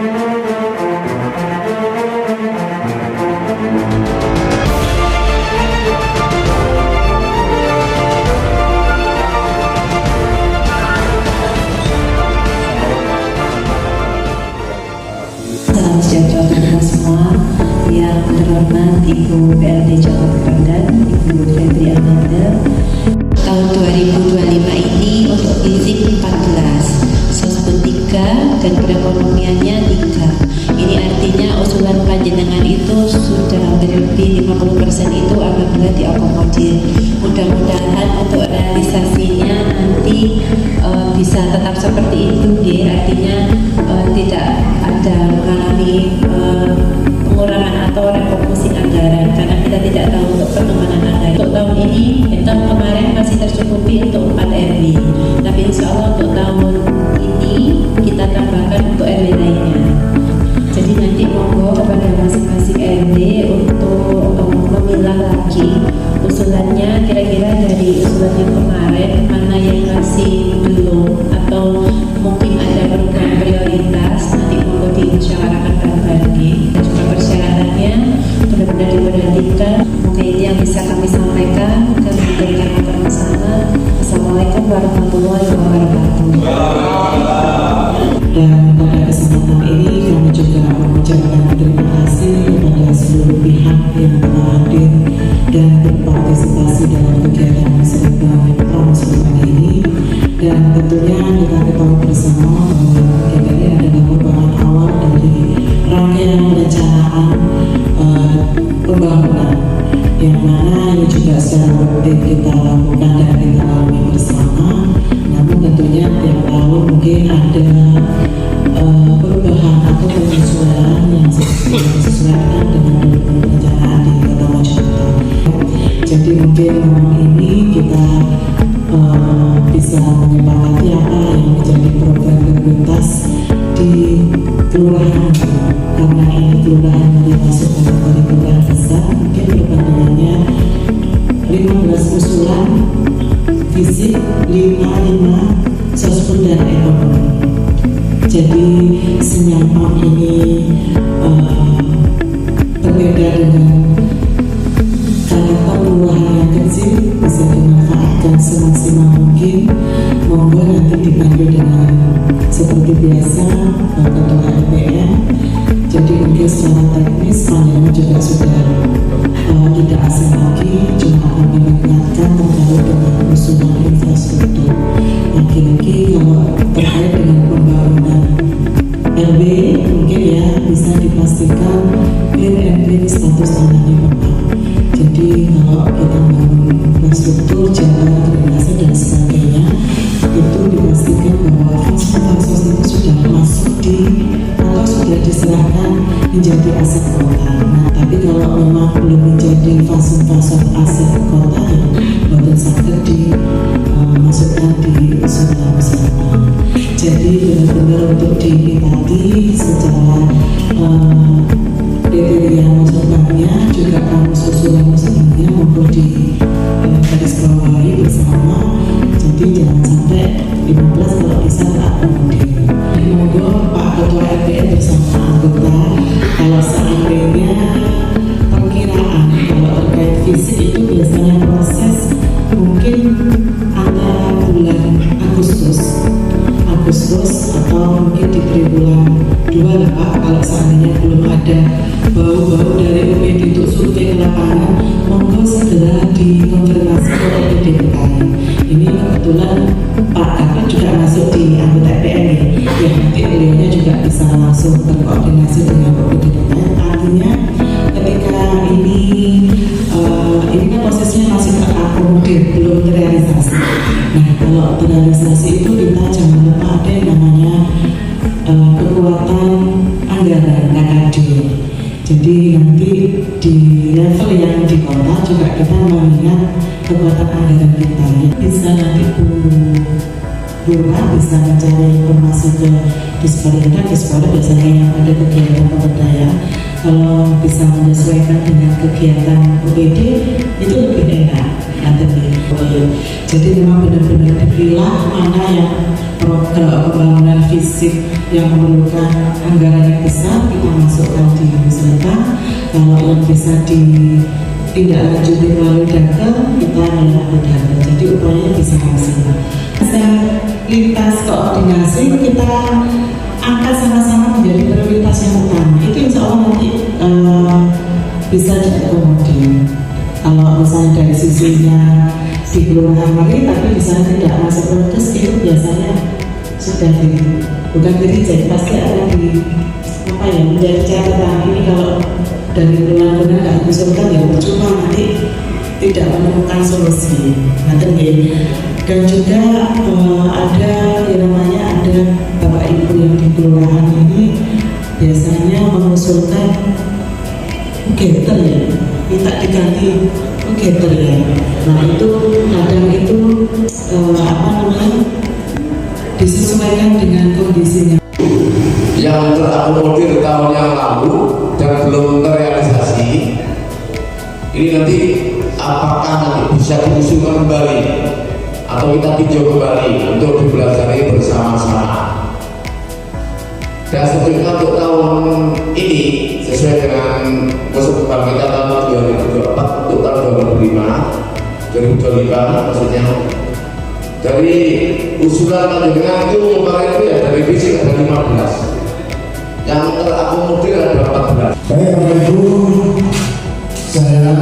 Salam sejahtera untuk kita semua. Yang terhormat Ibu PLT Jawa Barat, Ibu Febri Amanda. Tahun 2025 ini untuk fisik 14, sosbud 3, dan perekonomiannya 3. Ini artinya usulan panjenengan itu sudah hampir lebih 50% itu apabila diakomodir. Mudah-mudahan untuk realisasinya nanti bisa tetap seperti itu, artinya tidak ada mengalami pengurangan atau refocusing anggaran, karena kita tidak tahu untuk perkembangan anggaran. Untuk tahun ini, tahun kemarin masih tercukupi untuk 4 RW, tapi insya Allah untuk tahun ini kita tambahkan untuk RW lainnya. Jadi nanti monggo kepada masing-masing RW untuk memilah lagi usulannya, kira-kira dari usulan yang kemarin mana yang masih belum atau mungkin ada perubahan prioritas, nanti monggo dimusyawarahkan bareng-bareng, dan juga persyaratannya benar-benar diperhatikan. Mungkin itu yang bisa kami sampaikan dan memberikan bersama. Assalamualaikum warahmatullahi wabarakatuh. Dan pada kesempatan ini kami juga mengucapkan terima kasih kepada seluruh pihak yang telah hadir dan berpartisipasi dalam kegiatan seremban pramusawarah ini. Dan tentunya kita ketahui bersama bahwa kegiatan ini adalah merupakan awal dari rangkaian perencanaan pembangunan yang mana ini juga secara rutin kita lakukan dan kita lalui bersama. Namun tentunya tiap tahun mungkin ada perubahan atau penyesuaian yang disesuaikan dengan perencanaan di Kota Mojokerto. Jadi mungkin memang ini kita bisa menyepakati apa yang menjadi program prioritas di kelurahan, karena ini kelurahan nanti masuk kategori kelurahan besar. Mungkin perbandingannya 15 usulan fisik, 5 sosbud dan ekonomi. Jadi senyampang ini berbeda dengan karakter kelurahan yang kecil, bisa dimanfaatkan semaksimal mungkin. Monggo nanti dibantu dengan seperti biasa ketua RPM. Jadi mungkin secara teknis panjenengan juga sudah tidak asing lagi, cuma akan mengingatkan terkait dengan usulan infrastruktur. Lagi-lagi kalau terkait dengan pembangunan RW mungkin ya bisa dipastikan clear and clean status tanahnya Bapak. Jadi kalau kita membangun infrastruktur, jalan, drainase dan sebagainya, itu dipastikan bahwa fasilitas itu sudah masuk di atau sudah diserahkan menjadi aset kota. Nah, tapi kalau memang belum menjadi fasilitas aset kota, yang baru sakit dimasukkan di usulan bersama. Jadi benar-benar untuk dinikmati secara kriteria musyawarahnya, juga kamu usulan musyawarahnya maupun di garis bawahi bersama. Jadi jangan sampai 15 kalau bisa akomodir. Monggo Pak Ketua RPM bersama anggota, kalau seandainya perkiraan kalau terkait fisik itu biasanya proses mungkin antara bulan Agustus atau mungkin di bulan 2 lah Pak. Kalau seandainya belum ada bau-bau dari UPD untuk survei ke lapangan, monggo segera dikonfirmasi ke UPD terkait. Ini kebetulan Pak Kakak juga masuk di anggota RPM ya, nanti beliaunya juga bisa langsung berkoordinasi dengan UPD terkait. Artinya ketika ini kan prosesnya masih terakomodir, belum terrealisasi. Nah, kalau terrealisasi itu kita jangan lupa ada yang namanya kekuatan anggaran KKD. Jadi nanti di level yang di kota juga kita mengingat kekuatan anggaran kita. Bisa nanti Burma bisa mencari informasi ke Disporindak biasanya yang ada kegiatan pemberdayaan kalau bisa menyesuaikan dengan kegiatan OPD itu lebih enak nanti. Jadi memang benar-benar dipilah mana yang program pembangunan fisik yang memerlukan anggaran yang besar kita masukkan di Musrata. Kalau yang bisa ditindaklanjuti melalui Dakel kita melalui Dakel. Jadi upayanya bisa maksimal. Bisa lintas koordinasi kita angkat sama-sama menjadi prioritas yang utama. Itu insya Allah nanti bisa diakomodir. Kalau misalnya dari sisinya di Kelurahan Mari tapi misalnya tidak masuk proses itu biasanya sudah bukan jadi pasti akan menjadi catatan. Ini kalau dari Kelurahan nggak diusulkan ya percuma, nanti tidak menemukan solusi. Dan juga ada ada Bapak Ibu yang di Kelurahan ini biasanya mengusulkan getter ya, minta diganti getter ya. Nah itu kadang itu disesuaikan dengan kondisinya. Yang terakomodir tahun yang lalu dan belum terrealisasi, ini nanti apakah nanti bisa diusulkan kembali atau kita tinjau kembali untuk dipelajari bersama-sama. Dan sebenarnya untuk tahun ini sesuai dengan kesetujuan kita tahun 2024 untuk tahun 2025 maksudnya, dari usulan panjenengan itu kemarin itu ya dari fisik ada 15, yang terakomodir ada 14. Baik Bapak Ibu, saya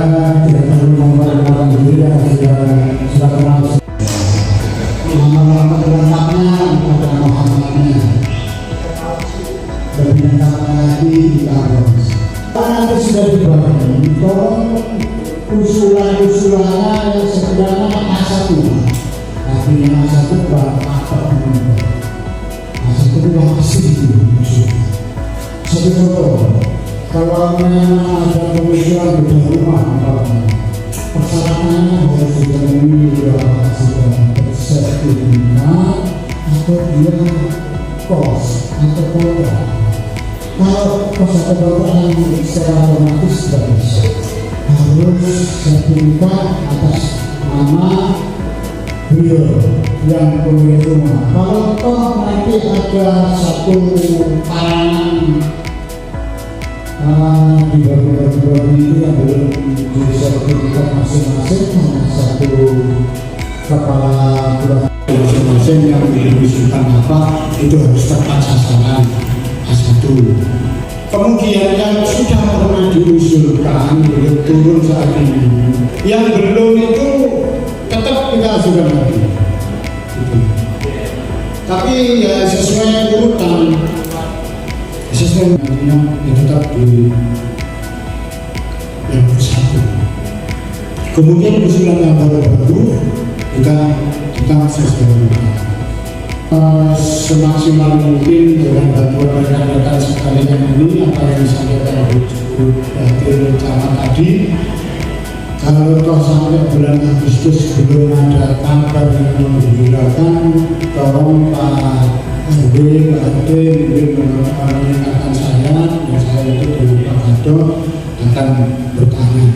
tidak perlu memperkenalkan diri yang sudah kenal nama-nama lengkapnya adalah Muhammadnya. Lebih lengkapnya lagi kita harus. Nanti sudah dibagi, tolong usulan-usulannya yang sebenarnya A1, tapi yang A1 apa A1 itu masih diusulkan. Satu contoh, kalau memang ada pemikiran beda rumah, persyaratannya harus dipenuhi sudah bersertifikat atau dia kos atau kontrak. Kalau kos atau kontrak yang secara otomatis tidak bisa, harus sertifikat atas nama beliau yang pemilik rumah. Kalau toh nanti ada satu karangan di bagian itu yang belum disertifikat masing-masing, satu kepala masing-masing yang diusulkan apa itu harus tepat sasaran A1. Kemudian yang sudah pernah diusulkan belum turun saat ini, yang belum itu tetap kita ajukan lagi. Tapi ya sesuai urutan, sesuai yang tetap di yang bersatu. Kemudian usulan yang baru kita sesuai semaksimal mungkin dengan bantuan rekan-rekan sekalian ini apa yang disampaikan Bu Camat tadi. Kalau toh sampai bulan Agustus belum ada kabar yang menggembirakan, tolong Pak RW, Pak RT mungkin mengingatkan saya itu dari Pak Gado akan bertanya.